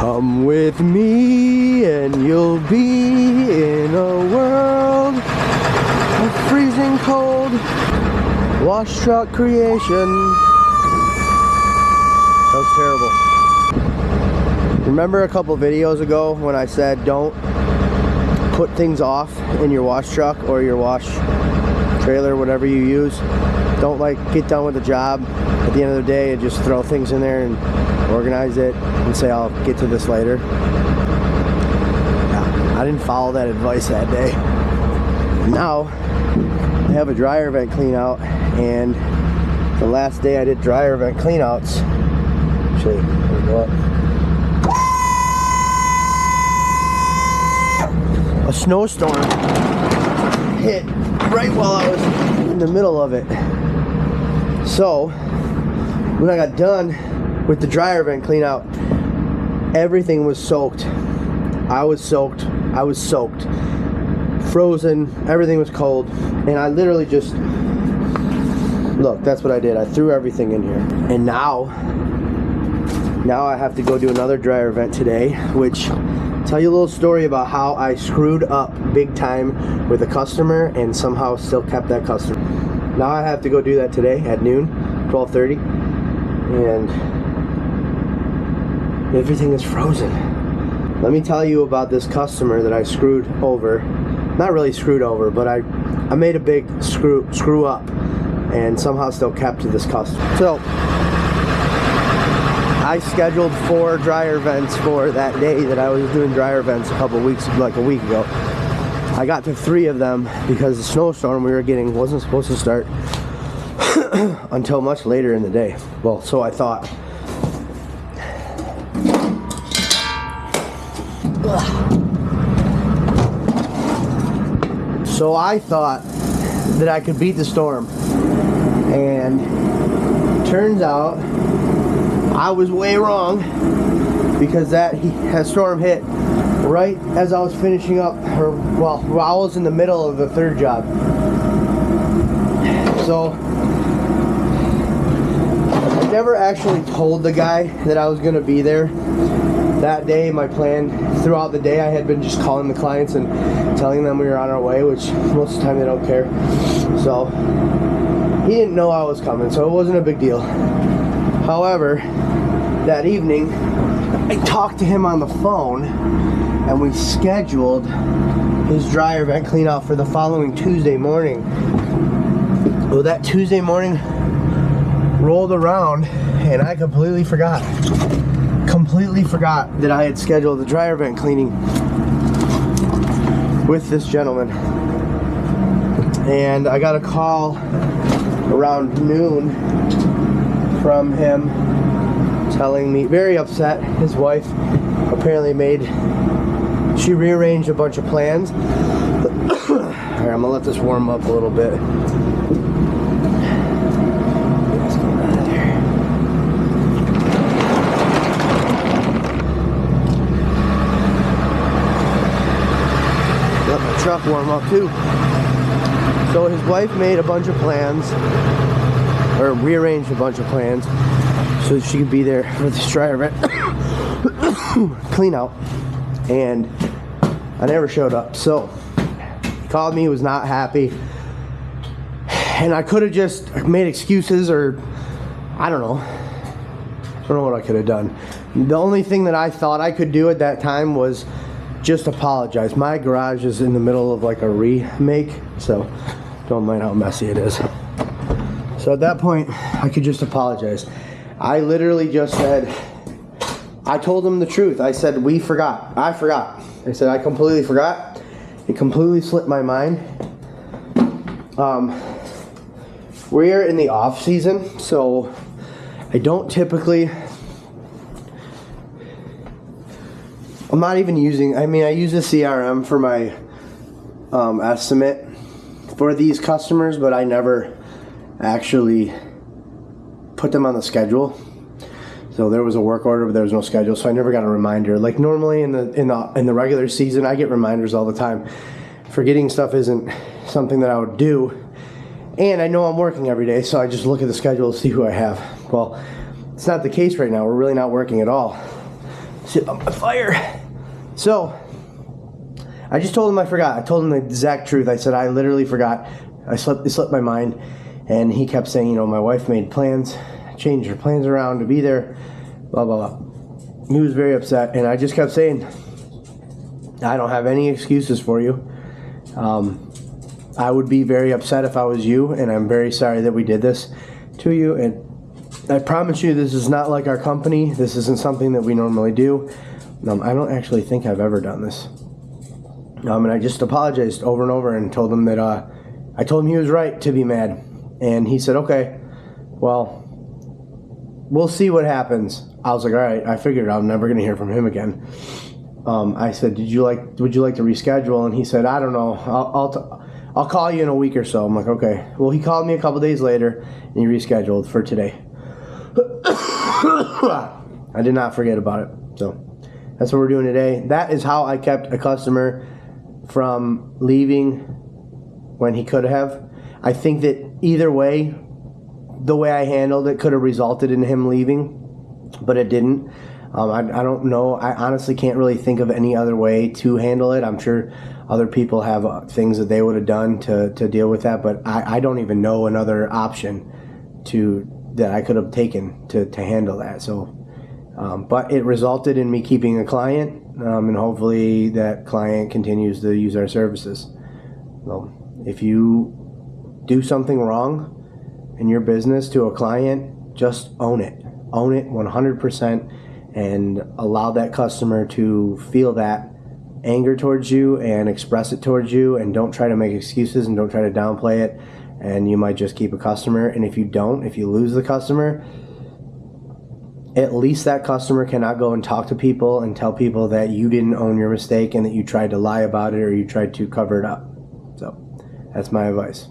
Come with me and you'll be in a world of freezing cold wash truck creation. That was terrible. Remember a couple videos ago when I said don't put things off in your wash truck or your wash trailer, whatever you use? Don't like get done with the job at the end of the day and just throw things in there and organize it and say I'll get to this later. Yeah, I didn't follow that advice that day. Now I have a dryer vent clean out, and the last day I did dryer vent clean outs, actually, let me go up. A snowstorm hit right while I was in the middle of it. So when I got done with the dryer vent clean out, everything was soaked. I was soaked, frozen, everything was cold, and I literally just, look, that's what I did. I threw everything in here. And now I have to go do another dryer vent today, which, tell you a little story about how I screwed up big time with a customer and somehow still kept that customer. Now I have to go do that today at noon, 12:30, and everything is frozen. Let me tell you about this customer that I screwed over. Not really screwed over, but I made a big screw up and somehow still kept to this customer. So I scheduled 4 dryer vents for that day that I was doing dryer vents a week ago. I got to 3 of them because the snowstorm we were getting wasn't supposed to start until much later in the day. Well, so I thought. So I thought that I could beat the storm, and turns out I was way wrong, because that storm hit right as I was finishing up, or well, while I was in the middle of the 3rd job. So I never actually told the guy that I was going to be there that day. My plan throughout the day, I had been just calling the clients and telling them we were on our way, which most of the time they don't care. So he didn't know I was coming, so it wasn't a big deal. However, that evening I talked to him on the phone and we scheduled his dryer vent clean out for the following Tuesday morning. Well, that Tuesday morning rolled around and I completely forgot that I had scheduled the dryer vent cleaning with this gentleman. And I got a call around noon from him telling me, very upset, his wife apparently she rearranged a bunch of plans. Alright, I'm gonna let this warm up a little bit. Let my truck warm up too. So his wife made a bunch of plans, or rearranged a bunch of plans, so that she could be there for this dryer vent clean out, and I never showed up. So he called me, he was not happy, and I could have just made excuses, or I don't know what I could have done. The only thing that I thought I could do at that time was just apologize. My garage is in the middle of like a remake, so don't mind how messy it is. So at that point I could just apologize. I literally just said, I told him the truth. I said, I forgot. I said, I completely forgot. It completely slipped my mind. We're in the off season, so I don't typically, I'm not even using, I use a CRM for my estimate for these customers, but I never actually put them on the schedule. So there was a work order, but there was no schedule, so I never got a reminder. Like normally in the regular season, I get reminders all the time. Forgetting stuff isn't something that I would do, and I know I'm working every day, so I just look at the schedule to see who I have. Well, it's not the case right now. We're really not working at all. sit on my fire. So, I just told him I forgot. I told him the exact truth. I said I literally forgot. It slipped my mind. And he kept saying, you know, my wife made plans, changed her plans around to be there, blah, blah, blah. He was very upset. And I just kept saying, I don't have any excuses for you. I would be very upset if I was you, and I'm very sorry that we did this to you. And I promise you, this is not like our company. This isn't something that we normally do. I don't actually think I've ever done this. And I just apologized over and over and told him that I told him he was right to be mad. And he said, okay, well, we'll see what happens. I was like, all right, I figured I'm never going to hear from him again. I said, would you like to reschedule? And he said, I don't know. I'll call you in a week or so. I'm like, okay. Well, he called me a couple days later and he rescheduled for today. I did not forget about it. So that's what we're doing today. That is how I kept a customer from leaving when he could have. I think that either way, the way I handled it could have resulted in him leaving, but it didn't. I don't know. I honestly can't really think of any other way to handle it. I'm sure other people have things that they would have done to deal with that, but I don't even know another option that I could have taken to handle that. So, but it resulted in me keeping a client, and hopefully that client continues to use our services. So, if you do something wrong in your business to a client, just own it. Own it 100%. And allow that customer to feel that anger towards you and express it towards you, and don't try to make excuses and don't try to downplay it, and you might just keep a customer. And if you lose the customer, at least that customer cannot go and talk to people and tell people that you didn't own your mistake and that you tried to lie about it or you tried to cover it up. So that's my advice.